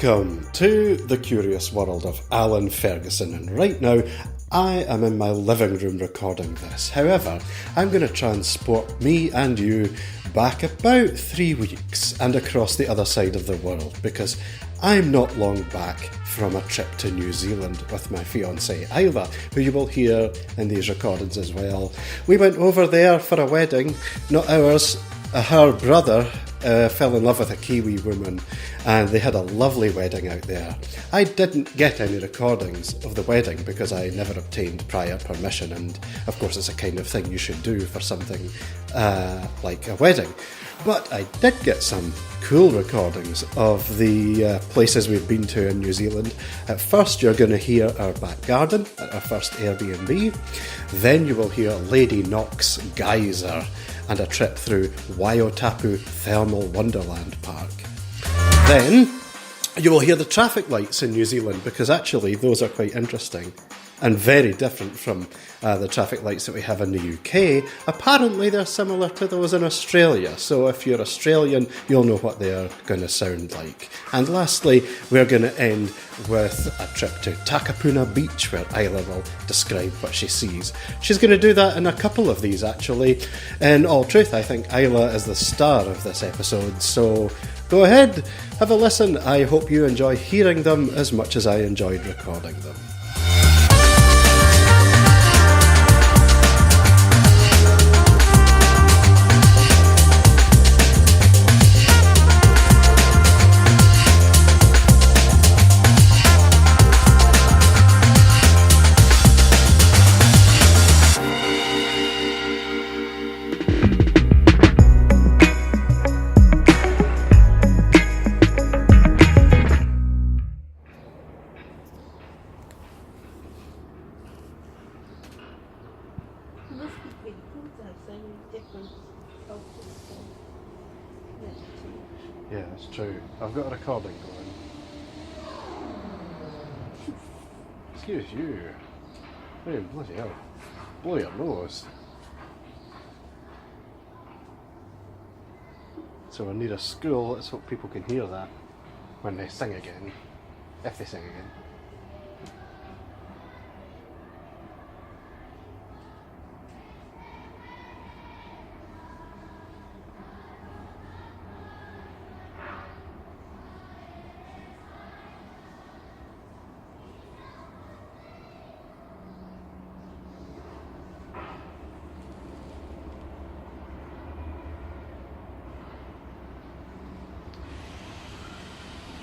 Welcome to the curious world of Alan Ferguson, and right now I am in my living room recording this. However, I'm going to transport me and you back about 3 weeks and across the other side of the world, because I'm not long back from a trip to New Zealand with my fiancée Isla, who you will hear in these recordings as well. We went over there for a wedding, not ours. Her brother fell in love with a Kiwi woman, and they had a lovely wedding out there. I didn't get any recordings of the wedding because I never obtained prior permission, and of course it's a kind of thing you should do for something like a wedding. But I did get some cool recordings of the places we've been to in New Zealand. At first you're going to hear our back garden at our first Airbnb. Then you will hear Lady Knox Geyser and a trip through Waiotapu Thermal Wonderland Park. Then you will hear the traffic lights in New Zealand, because actually those are quite interesting and very different from the traffic lights that we have in the UK. Apparently they're similar to those in Australia, so if you're Australian, you'll know what they're going to sound like. And lastly, we're going to end with a trip to Takapuna Beach, where Isla will describe what she sees. She's going to do that in a couple of these, actually. In all truth, I think Isla is the star of this episode, so go ahead, have a listen. I hope you enjoy hearing them as much as I enjoyed recording them. Yeah, that's true. I've got a recording going. Excuse you. Oh, bloody hell. Blow your nose. So we're near a school. Let's hope people can hear that when they sing again. If they sing again.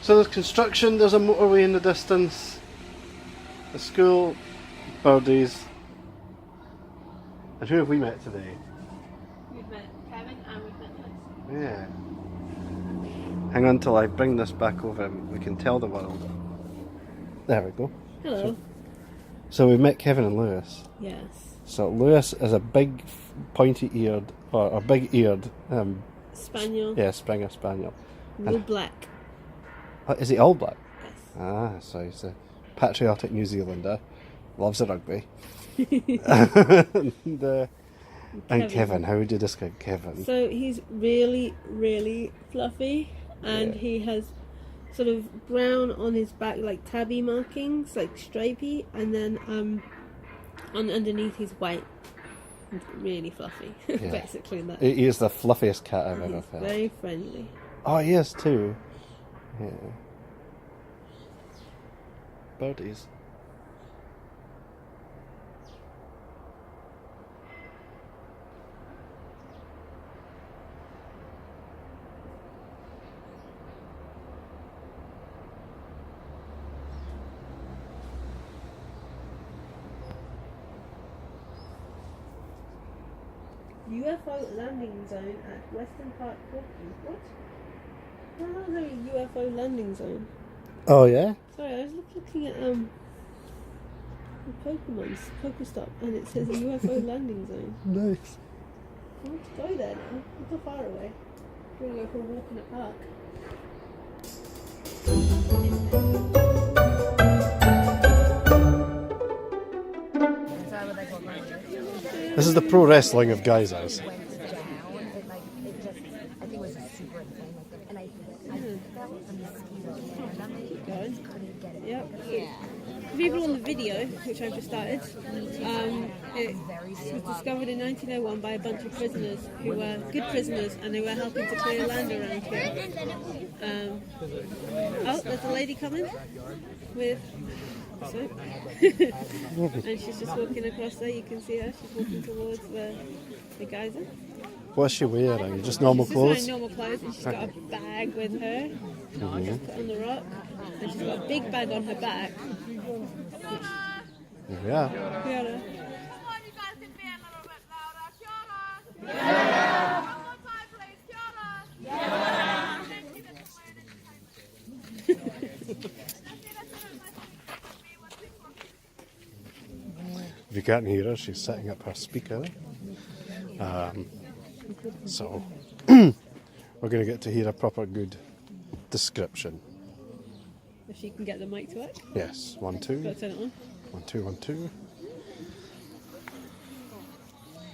So there's construction, there's a motorway in the distance, a school, birdies. And who have we met today? We've met Kevin and we've met Liz. Yeah. Hang on till I bring this back over and we can tell the world. There we go. Hello. So we've met Kevin and Lewis. Yes. So Lewis is a big pointy-eared, or a big-eared... Spaniel. Yeah, Springer Spaniel. All black. Is he all black? Yes. Ah, so he's a patriotic New Zealander. Loves the rugby. And Kevin, how would you describe Kevin? So he's really, really fluffy, and he has sort of brown on his back, like tabby markings, like stripy, and then underneath he's white. Really fluffy, basically. That. He is the fluffiest cat I've ever felt. Very friendly. Oh, he is too. Yeah. Birdies. UFO landing zone at Western Park, Auckland. What? How is there a UFO landing zone? Oh yeah? Sorry, I was looking at the Pokemon's Pokestop, and it says a UFO landing zone. Nice. I want to go there now. It's not far away. We're going to go for a walk in the park. This is the pro wrestling of geysers. people on the video, which I've just started, it was discovered in 1901 by a bunch of prisoners who were good prisoners and they were helping to clear land around here. Oh, there's a lady coming with... and she's just walking across there. You can see her. She's walking towards the geyser. What's she wearing? Just normal She's clothes? wearing normal clothes and she's got a bag with her. She's put on the rock. And she's got a big bag on her back. Yeah. Fiona. If you can't hear her, she's setting up her speaker. So we're going to get to hear a proper good description. If she can get the mic to work. Yes, 1, 2. Got to turn it on. 1, 2, 1, 2.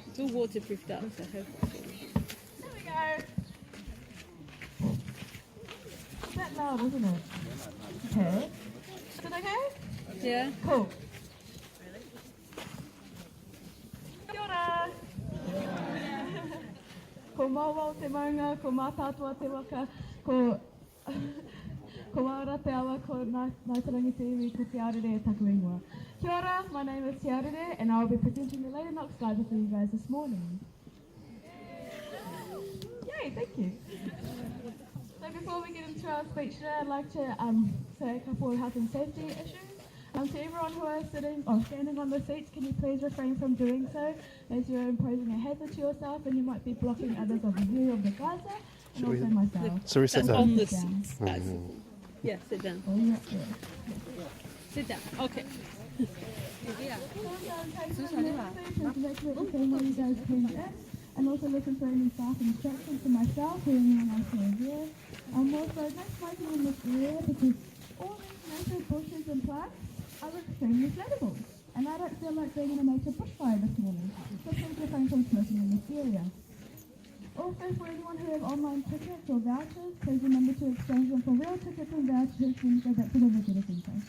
It's all waterproofed up, so hopefully. There we go. It's a bit loud, isn't it? Okay. Is it okay? Yeah. Cool. Kia ora. Ko maua o te maunga, ko mātātua te waka, ko waora te awa, ko Naitarangi te iwi, ko Te Arere e taku ingoa. Kia ora, my name is Te Arere, and I will be presenting the Lady Knox Geyser for you guys this morning. Yay, thank you. So before we get into our speech today, I'd like to say a couple of health and safety issues. To everyone who is sitting or standing on the seats, can you please refrain from doing so, as you're imposing a hazard to yourself and you might be blocking others of the view of the geyser and also myself. So we sit That's down. on the seats. Yeah, sit down. Oh, yeah. Sit down. Okay. And also listen for any staff instructions to myself or anyone else who is here. Also, no smoking in this area because all these native bushes and plants are extremely flammable. And I don't feel like being in a nature bushfire this morning, so please refrain from smoking in this area. Also, for anyone who has online tickets or vouchers, please remember to exchange them for real tickets and vouchers when you go back to the regular centre.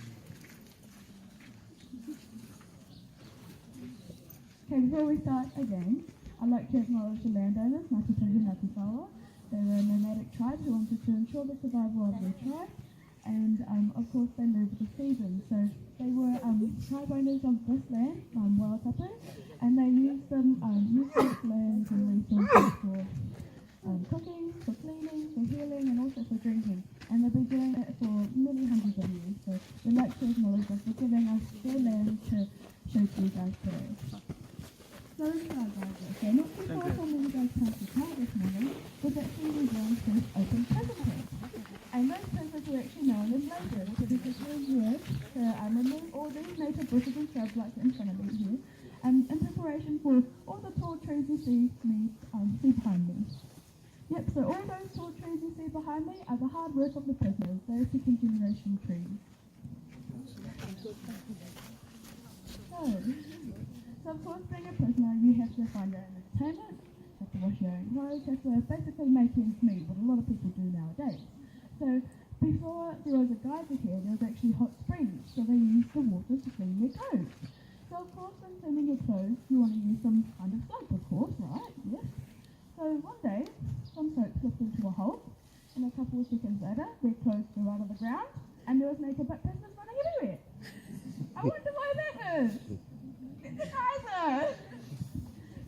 Okay, before we start again, I'd like to acknowledge the landowners, Ngāti Tahi Ngāti Whaoa. They were a nomadic tribe who wanted to ensure the survival of their tribe, and of course they moved with the seasons. So they were tribe owners of this land, Waitapu, and they used this land and resources for cooking, for cleaning, for healing, and also for drinking. And they've been doing it for many hundreds of years. So we'd like to acknowledge them for giving us their land to show to you guys today. So not too far from where you guys passed the car this morning was actually New Zealand's first open prison pit. And those prisons were actually known as labourers because it was used to remove all these native bushes and shrubs like in front of me here, in preparation for all the tall trees you see behind me. Yep, so all those tall trees you see behind me are the hard work of the prisoners. They're second generation trees. So of course, being a prisoner, you have to find your own entertainment, have to wash your own clothes, have to basically make ends meet, what a lot of people do nowadays. So before there was a geyser here, there was actually hot springs, so they used the water to clean their clothes. So of course, when cleaning your clothes, you want to use some kind of soap, of course, right? Yes. So one day, some soap slipped into a hole, and a couple of seconds later, their clothes flew out of the ground, and there was naked but prisoners running everywhere. I wonder why that is. It's a geyser!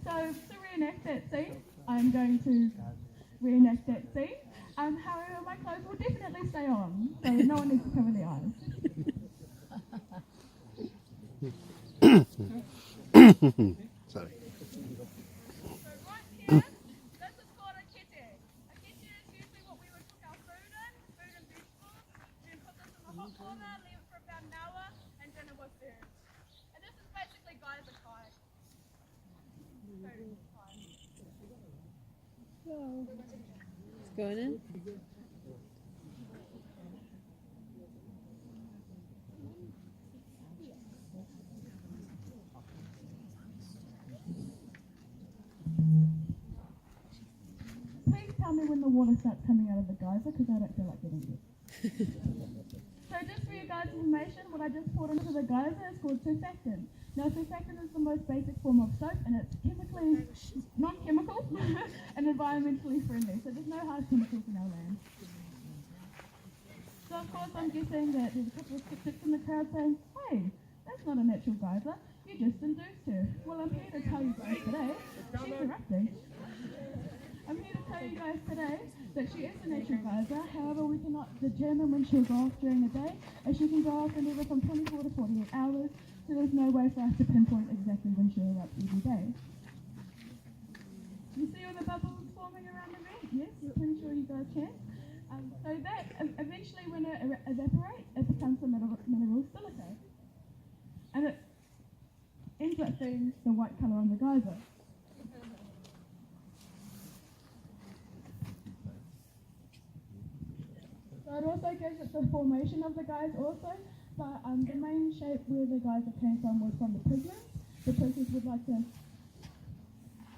So to reenact that scene, I'm going to reenact that scene. However, my clothes will definitely stay on, so no one needs to cover their eyes. Sorry. So right here, this is called a kete. A kete is usually what we would cook our food and vegetables. We put this in the hot water, leave it for about an hour, and dinner was served. And this is basically geyser kai. It's going in. Please tell me when the water starts coming out of the geyser, because I don't feel like getting it. So So just for your guys' information, what I just poured into the geyser is called surfactant. Now surfactant is the most basic form of soap and it's chemically, non-chemical and environmentally friendly. So there's no hard chemicals in our land. So of course I'm guessing that there's a couple of skeptics in the crowd saying, hey, that's not a natural geyser, you just induced her. Well, I'm here to tell you guys today, she's erupting. I'm here to tell you guys today that she is a natural geyser, however we cannot determine when she'll go off during a day, as she can go off anywhere from 24 to 48 hours, so there's no way for us to pinpoint exactly when she'll erupt every day. You see all the bubbles forming around the vent? Yes, pretty sure you guys can. So that, eventually when it evaporates, it becomes a mineral silica. And it ends up being the white colour on the geyser. So it also gives it the formation of the geyser also, but the main shape where the geyser came from was from the prisoners. The prisoners would like to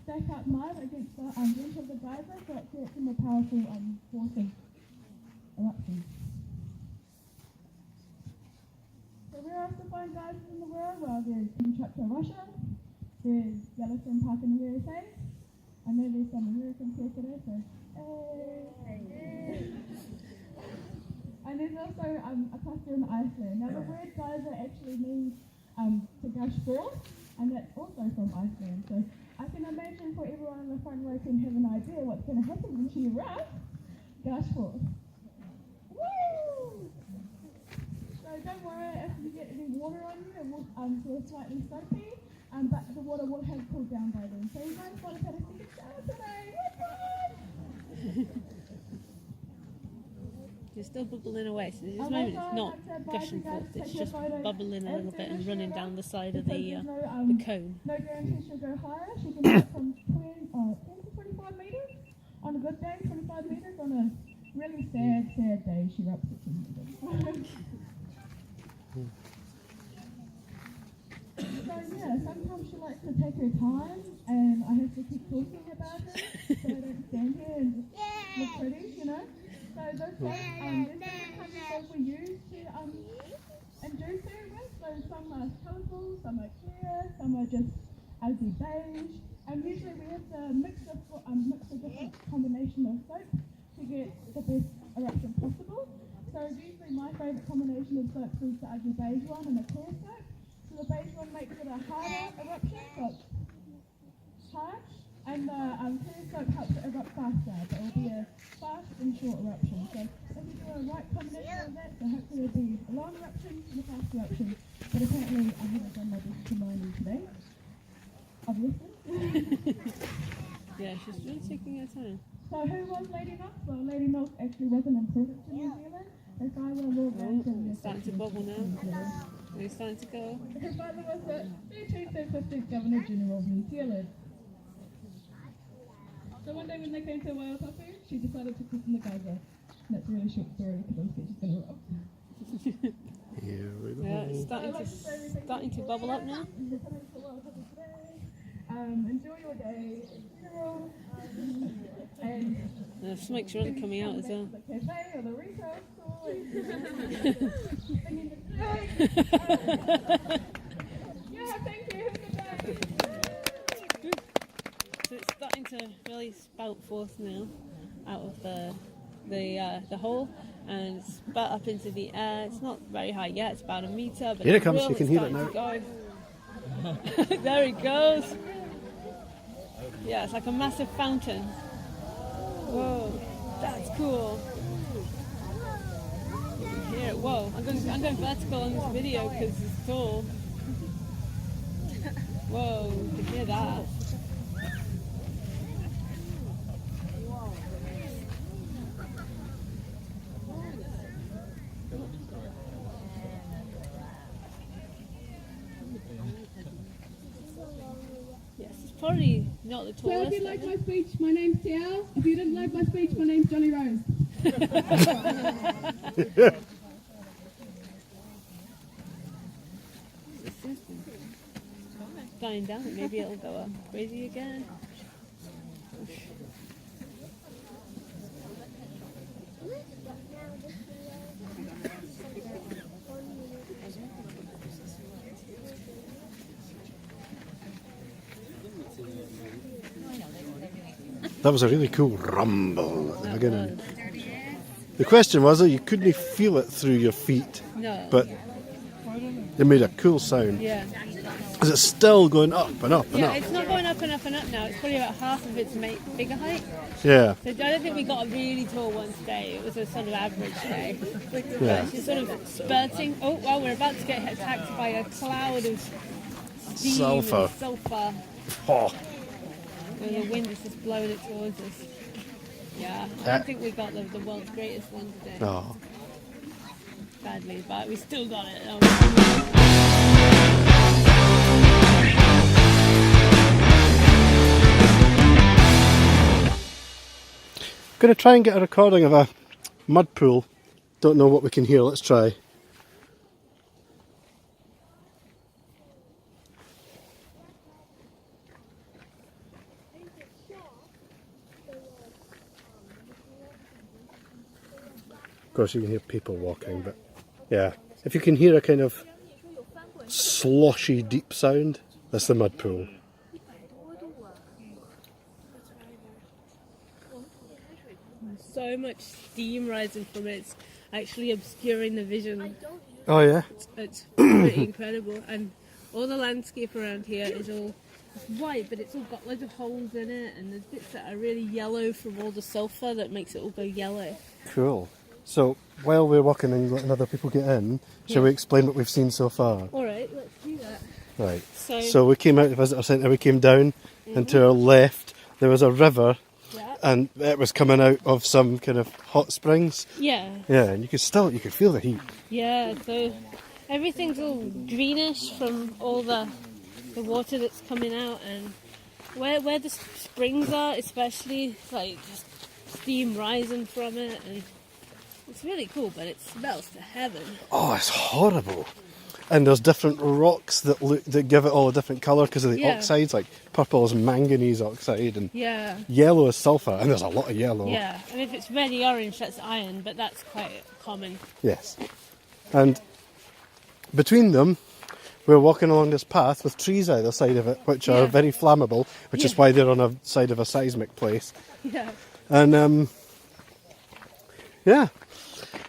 stack up mud against the vent of the geyser so it creates a more powerful force of eruption. So where else to find geysers in the world? Well, there's Kamchatka, Russia, there's Yellowstone Park in the USA. I know there's some Americans here today, so hey. And there's also a cluster in Iceland. Now the word geyser actually means to gush forth, and that's also from Iceland. So I can imagine for everyone in the front row can have an idea what's going to happen when she erupts. Gush forth. Woo! So don't worry if you get any water on you, it will feel slightly soapy, but the water will have cooled down by then. So you guys want to have a second shower today. You're still bubbling away, so this moment it's not gushing forth, it's just bubbling a little bit and running down the side of the cone. No guarantee she'll go higher. She can go from 10 to 25 metres. On a good day, 25 metres. On a really sad day, she erupts at 10 metres. So yeah, sometimes she likes to take her time, and I have to keep talking about it, so I don't stand here and just look pretty, you know. So those soaps, there's different kinds of soap we use to induce her with. So some are colourful, some are clear, some are just ugly beige. And usually we have to mix a different combination of soap to get the best eruption possible. So usually my favourite combination of soaps is the ugly beige one and the clear soap. So the beige one makes it a harder eruption, so it's harsh. And the clear soap helps it erupt faster, but it will be a fast and short eruption. So if you do a right combination of that, so hopefully it will be a long eruption and a fast eruption. But apparently I haven't done my best to learning today, obviously. Yeah, she's really taking her time. So who was Lady Knox? Well, Lady Knox actually wasn't important to New Zealand. Her father was It's starting to bubble now. It's starting to go. Her father was the 13th and 15th Governor General of New Zealand. So one day when they came to Waiatapu, she decided to christen the geyser. That's a really short story because I'm scared she's going to erupt. Here we go. Yeah, it's starting to bubble up now. Enjoy your day in general. And The smoke's really coming out as well. the cafe or the retail store. Singing the yeah, thank you. Have a good day. So it's starting to really spout forth now out of the hole and spout up into the air. It's not very high yet, it's about a metre, but Here it comes, you can hear it now. There it goes. Yeah, it's like a massive fountain. Whoa, that's cool. Here, whoa, I'm going vertical on this video because it's tall. Whoa, you can hear that. Yes, it's probably not the So tallest. if you like my speech, my name's Tiao. If you didn't like my speech, my name's Johnny Rose. Dying down, maybe it'll go up crazy again. That was a really cool rumble at the beginning. The question was that you couldn't feel it through your feet, No. but it made a cool sound. Yeah. Is it still going up and up and Yeah, up? it's not going up and up and up now. It's probably about half of its bigger height. Yeah. So I don't think we got a really tall one today. It was a sort of average day. Yeah. But she's sort of spurting. Oh, well, we're about to get attacked by a cloud of steam Sulfur. and sulfur. Oh, And the wind is just blowing it towards us. Yeah, I don't think we got the world's greatest one today. oh. Badly, but we still got it. Going to try and get a recording of a mud pool. Don't know what we can hear. Let's try. Of course, you can hear people walking, but yeah. If you can hear a kind of sloshy, deep sound, that's the mud pool. So much steam rising from it. It's actually obscuring the vision. Oh yeah? It's pretty incredible. And all the landscape around here is all white, but it's all got loads of holes in it, and there's bits that are really yellow from all the sulphur that makes it all go yellow. Cool. So, while we're walking and letting other people get in, shall we explain what we've seen so far? Alright, let's do that. Right. So, We came out of the visitor centre, we came down, and to our left there was a river, yeah. and it was coming out of some kind of hot springs. Yeah, Yeah, and you could feel the heat. yeah, so everything's all greenish from all the water that's coming out, and where the springs are especially, like just steam rising from it, and it's really cool, but it smells to heaven. Oh, it's horrible. And there's different rocks that give it all a different colour because of the Yeah. oxides, like purple is manganese oxide and Yeah, yellow is sulphur, and there's a lot of yellow. yeah, and if it's reddy orange, that's iron, but that's quite common. Yes. And between them, we're walking along this path with trees either side of it, which are Yeah. very flammable, which is Yeah. why they're on a side of a seismic place. Yeah, And yeah,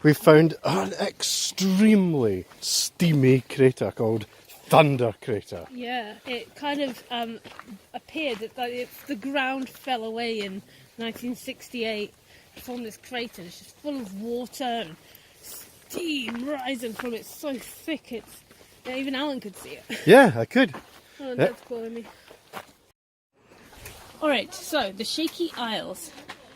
we found an extremely steamy crater called Thunder Crater. yeah, it kind of appeared that the ground fell away in 1968. It's on this crater, it's just full of water and steam rising from it, so thick even Alan could see it. Yeah, I could. Oh, that's calling me. Alright, so the Shaky Isles.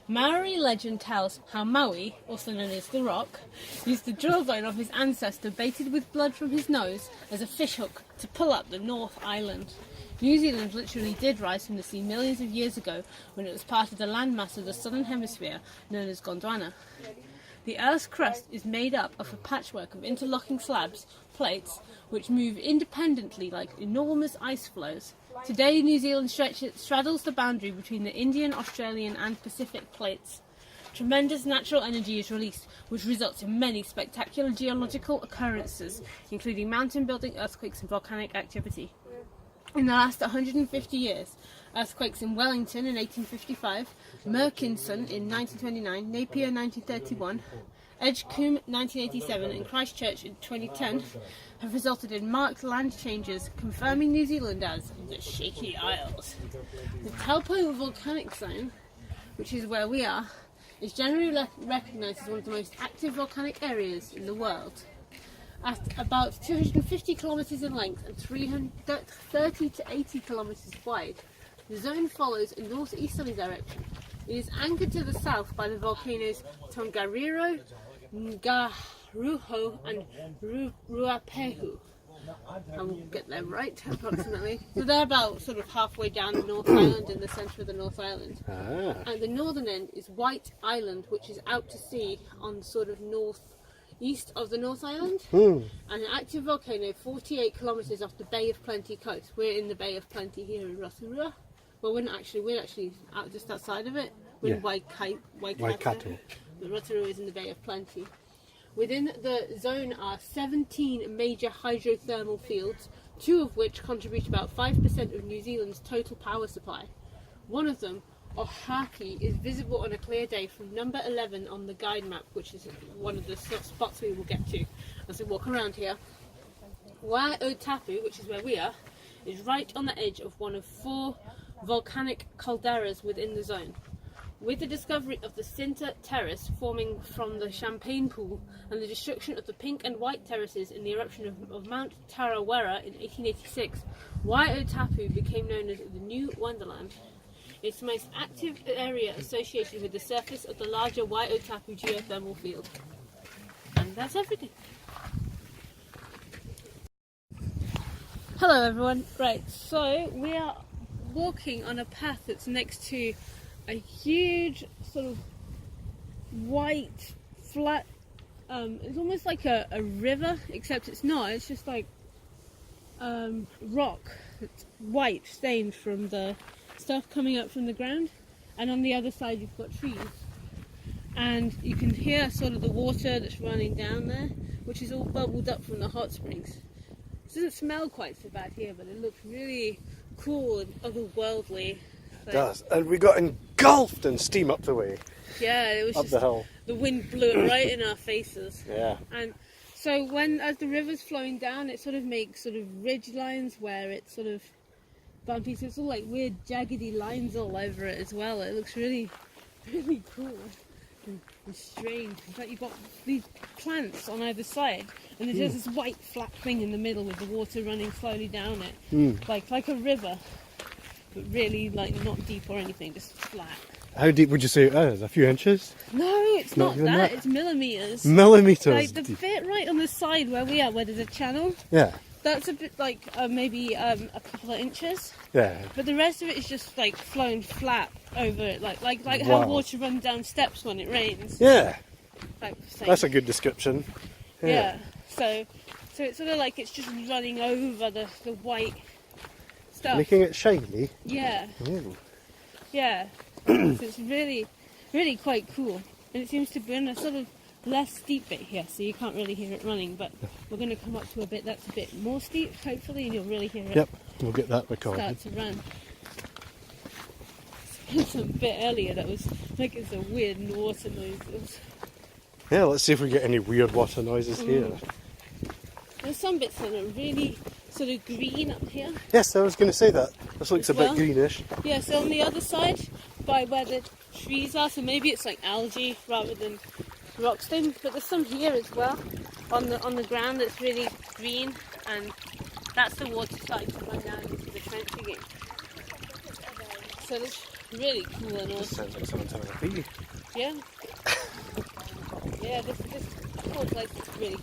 Maori legend tells how Maui, also known as the Rock, used the jawbone of his ancestor baited with blood from his nose as a fishhook to pull up the North Island. New Zealand literally did rise from the sea millions of years ago when it was part of the landmass of the southern hemisphere known as Gondwana. The Earth's crust is made up of a patchwork of interlocking slabs, plates, which move independently like enormous ice floes. Today, New Zealand straddles the boundary between the Indian, Australian and Pacific plates. Tremendous natural energy is released, which results in many spectacular geological occurrences, including mountain building, earthquakes and volcanic activity. In the last 150 years, earthquakes in Wellington in 1855, Murchison in 1929, Napier 1931, Edgecombe 1987 and Christchurch in 2010 have resulted in marked land changes, confirming New Zealand as the Shaky Isles. The Taupo volcanic zone, which is where we are, is generally recognised as one of the most active volcanic areas in the world. At about 250 kilometres in length and 30 to 80 kilometres wide, the zone follows a northeasterly direction. It is anchored to the south by the volcanoes Tongariro, Ngaruho and Ruapehu. I'll get them right, approximately. So they're about sort of halfway down the North Island, in the centre of the North Island. Ah. And the northern end is White Island, which is out to sea on the sort of northeast of the North Island. And an active volcano 48 kilometres off the Bay of Plenty coast. We're in the Bay of Plenty here in Rotorua. Well, we're actually out just outside of it. We're in Waikato. The Rotorua is in the Bay of Plenty. Within the zone are 17 major hydrothermal fields, 2 of which contribute about 5% of New Zealand's total power supply. One of them, Oahu is visible on a clear day from number 11 on the guide map, which is one of the spots we will get to as we walk around here. Waiōtapu, which is where we are, is right on the edge of one of 4 volcanic calderas within the zone. With the discovery of the Sinta Terrace forming from the Champagne Pool and the destruction of the pink and white terraces in the eruption of Mount Tarawera in 1886, Waiōtapu became known as the New Wonderland. It's the most active area associated with the surface of the larger Waiōtapu geothermal field. And that's everything. Hello everyone. Right, so we are walking on a path that's next to a huge sort of white flat it's almost like a river, except it's not, it's just like rock that's white stained from the stuff coming up from the ground, and on the other side you've got trees, and you can hear sort of the water that's running down there, which is all bubbled up from the hot springs. It doesn't smell quite so bad here, but it looks really cool and otherworldly. It does, and we got engulfed in steam up the way. Yeah, it was up just the hill. The wind blew it right in our faces. Yeah. And so as the river's flowing down, it sort of makes sort of ridge lines where it's sort of bumpy. So it's all like weird jaggedy lines all over it as well. It looks really, really cool and strange. In fact, you've got these plants on either side, and there's just this white flat thing in the middle with the water running slowly down it, like a river. But really, like, not deep or anything, just flat. How deep would you say it is? A few inches? No, it's not even that. that. It's millimetres. Millimetres? Like the bit right on the side where we are, where there's a channel, Yeah. that's a bit like maybe a couple of inches. Yeah. But the rest of it is just like flowing flat over it, like Wow. how water runs down steps when it rains. Yeah. Like, That's a good description. Yeah. So it's sort of like it's just running over the white stuff. Making it shiny. Yeah. Ooh. Yeah. So it's really, really quite cool. And it seems to be in a sort of less steep bit here, so you can't really hear it running, but we're going to come up to a bit that's a bit more steep, hopefully, and you'll really hear it Yep, we'll get that recorded. start to run. There's a bit earlier that was like it's a weird water noise. Yeah, let's see if we get any weird water noises here. There's some bits that are really sort of green up here. Yes, I was going to say that. This looks a Well, bit greenish. Yeah, so on the other side, by where the trees are, so maybe it's like algae rather than rock stones, but there's some here as well on the ground that's really green, and that's the water starting to run down into the trench again. So it's really cool and This awesome. sounds like someone's having a pee. Yeah. Yeah, this whole place is really,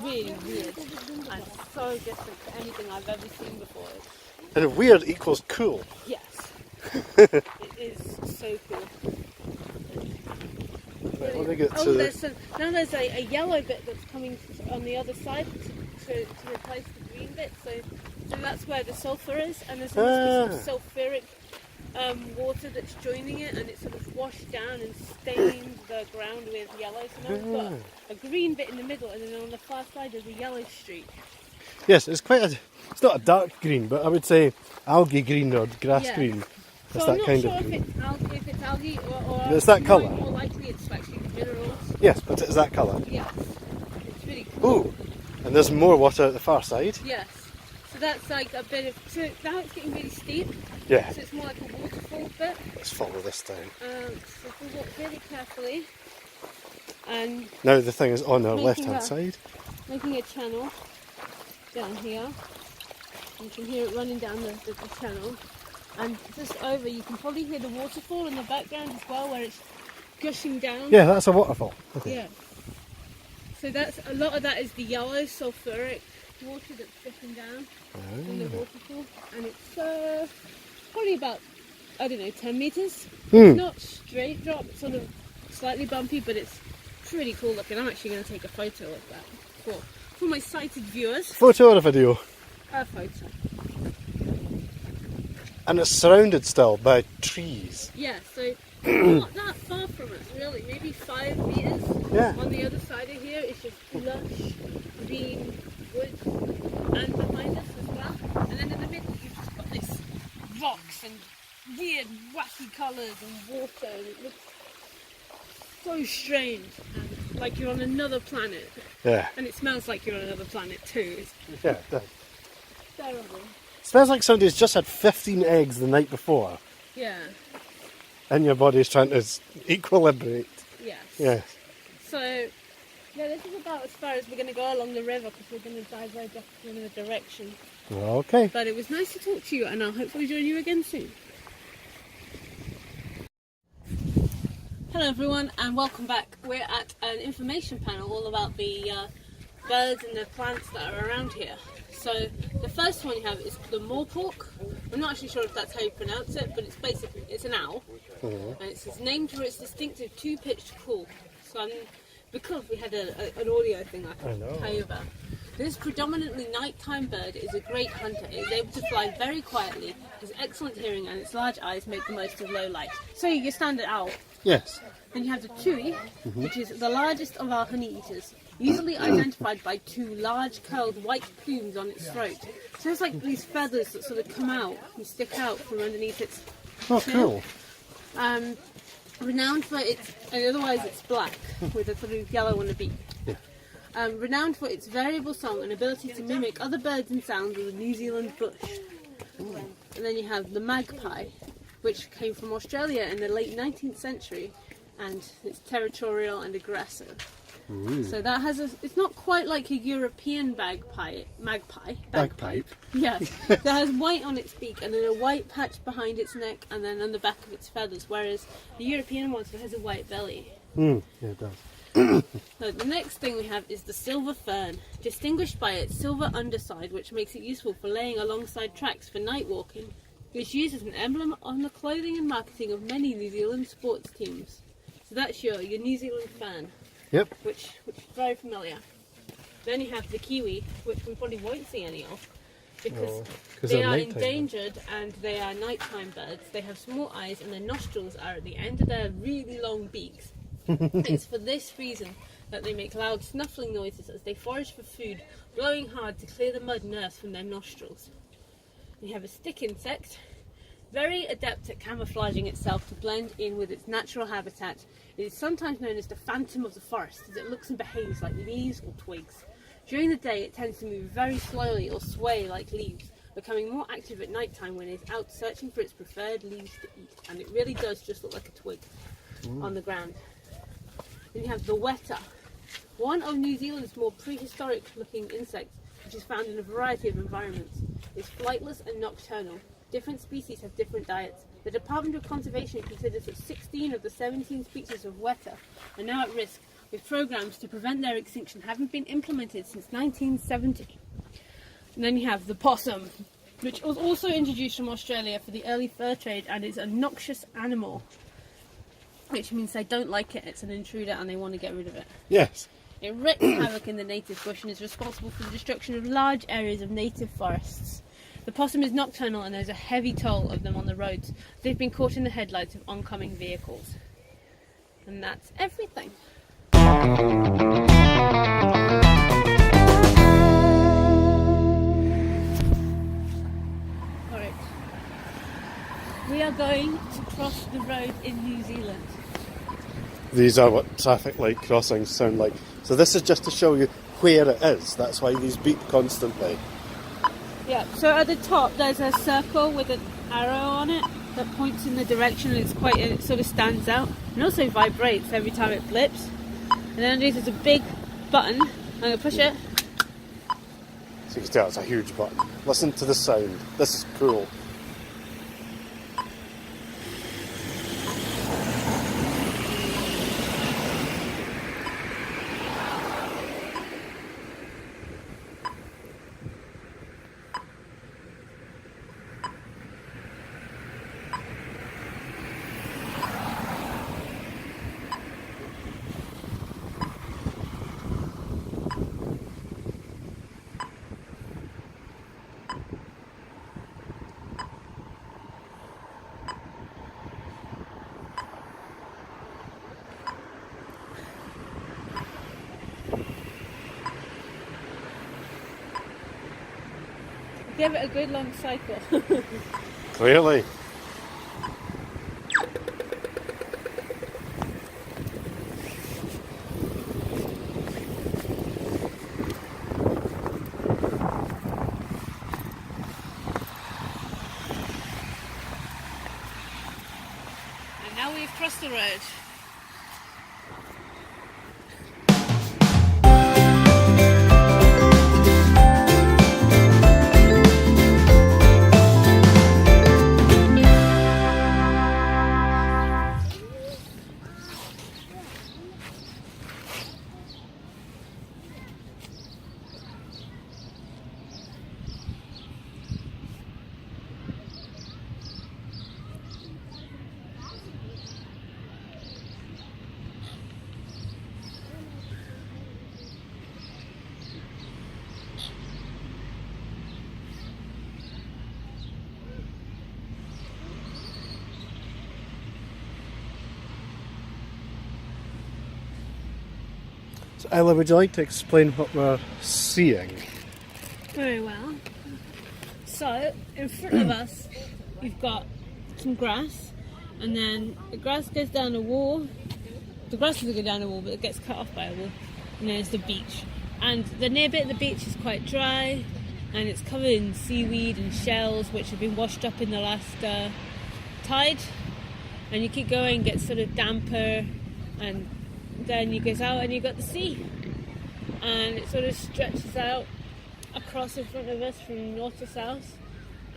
really weird and so different to anything I've ever seen before. And weird equals cool. Yes. It is so cool. Right, when we get Oh, to there's there's a yellow bit that's coming on the other side to replace the green bit. So that's where the sulphur is, and there's this sort of sulphuric water that's joining it, and it's sort of washed down and stained the ground with yellow. So now we've got a green bit in the middle, and then on the far side there's a yellow streak. Yes, it's it's not a dark green, but I would say algae green or grass Yeah. green. It's So that I'm not kind sure of if green. it's algae or It's that colour? More likely it's actually minerals. Yes, but it's that colour. Yes. It's really cool. Ooh, and there's more water at the far side. Yes. So that's like a bit of... So now it's getting really steep. Yeah, So it's more like a waterfall bit. let's follow this down. So if we walk really carefully and Now the thing is on our Making left hand a- side. making a channel down here. You can hear it running down the channel. And just over, you can probably hear the waterfall in the background as well, where it's gushing down. Yeah, that's a waterfall. Okay. Yeah. So that's a lot of that is the yellow sulphuric water that's dripping down in the waterfall, and it's probably about 10 meters. It's not straight drop, it's sort of slightly bumpy, but it's pretty cool looking. I'm actually going to take a photo of that for my sighted viewers. Photo or a video? A photo. And it's surrounded still by trees. Yeah, so not that far from us, really. Maybe 5 meters. Yeah. On the other side of here is just lush green woods, and behind us as well. And then in the middle, you've just got this rocks and weird, wacky colours and water, and it looks so strange, and like you're on another planet. Yeah. And it smells like you're on another planet too. It's Yeah, it does. terrible. Smells like somebody's just had 15 eggs the night before, Yeah. and your body's trying to equilibrate. Yes. Yes. So, yeah, this is about as far as we're going to go along the river because we're going to diverge off in another direction. Okay. But it was nice to talk to you, and I'll hopefully join you again soon. Hello everyone, and welcome back. We're at an information panel all about the birds and the plants that are around here. So the first one you have is the moorpork. I'm not actually sure if that's how you pronounce it, but it's an owl, and it's named for its distinctive two-pitched call. So because we had an audio thing I can tell you about. This predominantly nighttime bird is a great hunter. It is able to fly very quietly, has excellent hearing, and its large eyes make the most of low light. So your standard owl. Yes. Then you have the tui, which is the largest of our honey eaters, easily identified by two large curled white plumes on its throat. So it's like these feathers that sort of come out and stick out from underneath its Oh, tail. cool. Renowned for its, and otherwise it's black with a sort of yellow on the beak. Renowned for its variable song and ability to mimic other birds and sounds of the New Zealand bush. And then you have the magpie, which came from Australia in the late 19th century, and it's territorial and aggressive. So that has it's not quite like a European magpie. Bagpipe. Yes, that has white on its beak and then a white patch behind its neck and then on the back of its feathers, whereas the European one has a white belly. Yeah, it does. So the next thing we have is the silver fern, distinguished by its silver underside, which makes it useful for laying alongside tracks for night walking. It's used as an emblem on the clothing and marketing of many New Zealand sports teams. So that's your New Zealand fern, Yep. which is very familiar. Then you have the kiwi, which we probably won't see any of, because 'cause they they're are nighttime endangered and they are nighttime birds. They have small eyes and their nostrils are at the end of their really long beaks. It's for this reason that they make loud snuffling noises as they forage for food, blowing hard to clear the mud and earth from their nostrils. You have a stick insect, very adept at camouflaging itself to blend in with its natural habitat. It is sometimes known as the phantom of the forest, as it looks and behaves like leaves or twigs. During the day it tends to move very slowly or sway like leaves, becoming more active at night time when it is out searching for its preferred leaves to eat. And it really does just look like a twig on the ground. Then you have the weta, one of New Zealand's more prehistoric looking insects, which is found in a variety of environments. It's flightless and nocturnal. Different species have different diets. The Department of Conservation considers that 16 of the 17 species of weta are now at risk, with programs to prevent their extinction having been implemented since 1970. And then you have the possum, which was also introduced from Australia for the early fur trade and is a noxious animal, which means they don't like it. It's an intruder and they want to get rid of it. Yes. It wreaks havoc in the native bush and is responsible for the destruction of large areas of native forests. The possum is nocturnal and there's a heavy toll of them on the roads. They've been caught in the headlights of oncoming vehicles. And that's everything. Alright. We are going to cross the road in New Zealand. These are what traffic light crossings sound like. So this is just to show you where it is. That's why these beep constantly. Yeah, so at the top there's a circle with an arrow on it that points in the direction, and it sort of stands out and also vibrates every time it blips. And then underneath there's a big button. I'm going to push it. So you can tell it's a huge button. Listen to the sound. This is cool. Give it a good long cycle. Clearly. Now we've crossed the road. So Ella, would you like to explain what we're seeing? Very well. So, in front of us, you've got some grass, and then the grass goes down a wall. The grass doesn't go down a wall, but it gets cut off by a wall. And there's the beach. And the near bit of the beach is quite dry, and it's covered in seaweed and shells, which have been washed up in the last tide. And you keep going, it gets sort of damper, and then you get out and you got the sea. And it sort of stretches out across in front of us from north to south,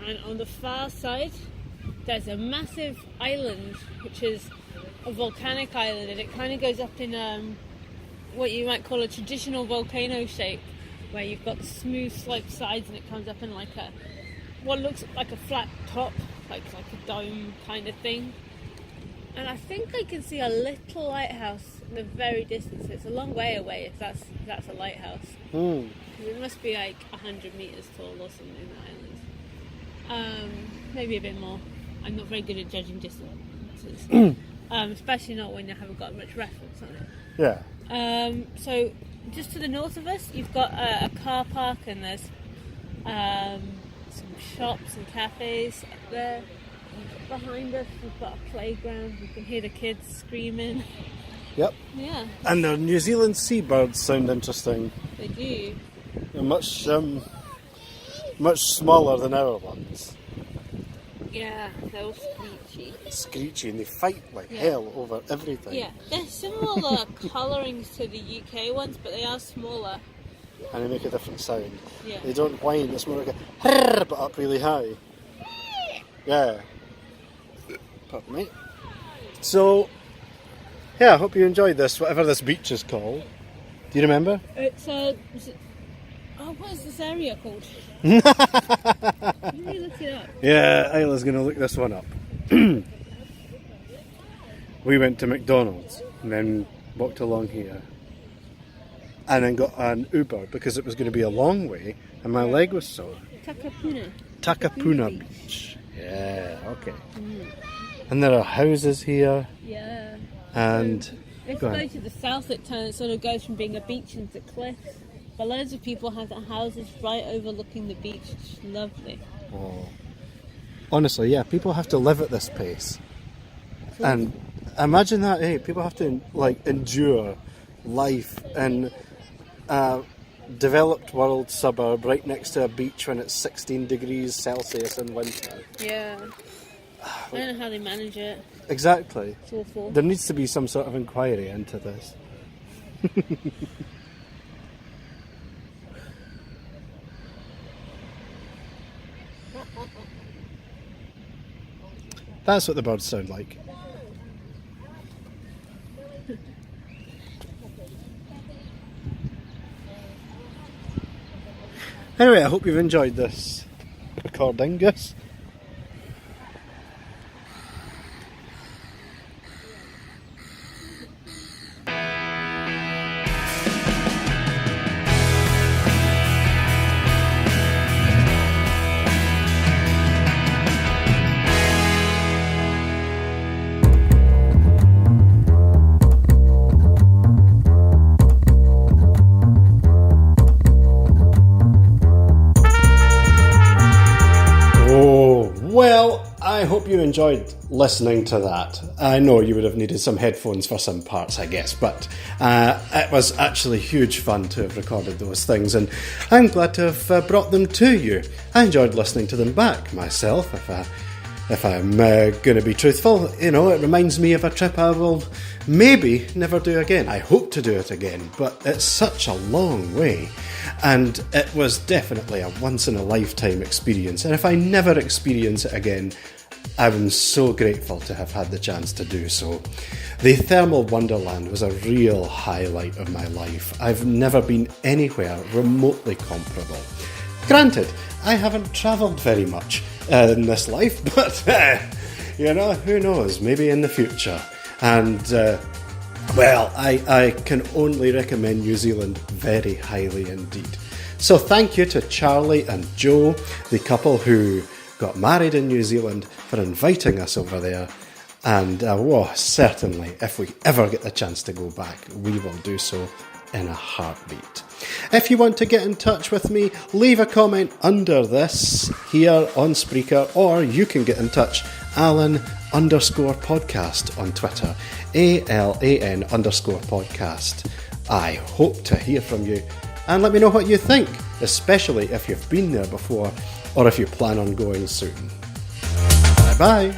and on the far side there's a massive island which is a volcanic island, and it kind of goes up in what you might call a traditional volcano shape, where you've got the smooth sloped sides and it comes up in like a what looks like a flat top, like a dome kind of thing. And I think I can see a little lighthouse in the very distance. It's a long way away if that's a lighthouse. It must be like 100 metres tall or something, the island. Maybe a bit more. I'm not very good at judging distances. Especially not when you haven't got much reference on it. Yeah. So just to the north of us, you've got a car park, and there's some shops and cafes up there. Behind us, we've got a playground. You can hear the kids screaming. Yep. Yeah. And the New Zealand seabirds sound interesting. They do. They're much smaller than our ones. Yeah, they're all screechy. Screechy, and they fight like hell over everything. Yeah, they're similar colourings to the UK ones, but they are smaller. And they make a different sound. Yeah. They don't whine, it's more like a "Hrrr," but up really high. Yeah. Pardon me. So, yeah, I hope you enjoyed this, whatever this beach is called. Do you remember? It's what is this area called? Let me look it up. Yeah, Isla's going to look this one up. We went to McDonald's and then walked along here and then got an Uber because it was going to be a long way and my leg was sore. Takapuna Beach. Yeah, okay. And there are houses here. Yeah. And if you go to the south, it sort of goes from being a beach into cliffs. But loads of people have their houses right overlooking the beach. It's lovely. Oh. Honestly, yeah, people have to live at this pace. And imagine that, hey, people have to like endure life in a developed world suburb right next to a beach when it's 16 degrees Celsius in winter. Yeah. I don't know how they manage it. Exactly. It's awful. There needs to be some sort of inquiry into this. That's what the birds sound like. Anyway, I hope you've enjoyed this recording, Gus. Well, I hope you enjoyed listening to that. I know you would have needed some headphones for some parts, I guess, but it was actually huge fun to have recorded those things, and I'm glad to have brought them to you. I enjoyed listening to them back myself, if If I'm going to be truthful, you know, it reminds me of a trip I will maybe never do again. I hope to do it again, but it's such a long way. And it was definitely a once-in-a-lifetime experience. And if I never experience it again, I'm so grateful to have had the chance to do so. The Thermal Wonderland was a real highlight of my life. I've never been anywhere remotely comparable. Granted, I haven't travelled very much in this life, but, you know, who knows, maybe in the future. And, well, I can only recommend New Zealand very highly indeed. So thank you to Charlie and Joe, the couple who got married in New Zealand, for inviting us over there. And certainly, if we ever get the chance to go back, we will do so in a heartbeat. If you want to get in touch with me, leave a comment under this here on Spreaker, or you can get in touch, Alan_podcast on Twitter, ALAN_podcast. I hope to hear from you, and let me know what you think, especially if you've been there before, or if you plan on going soon. Bye bye.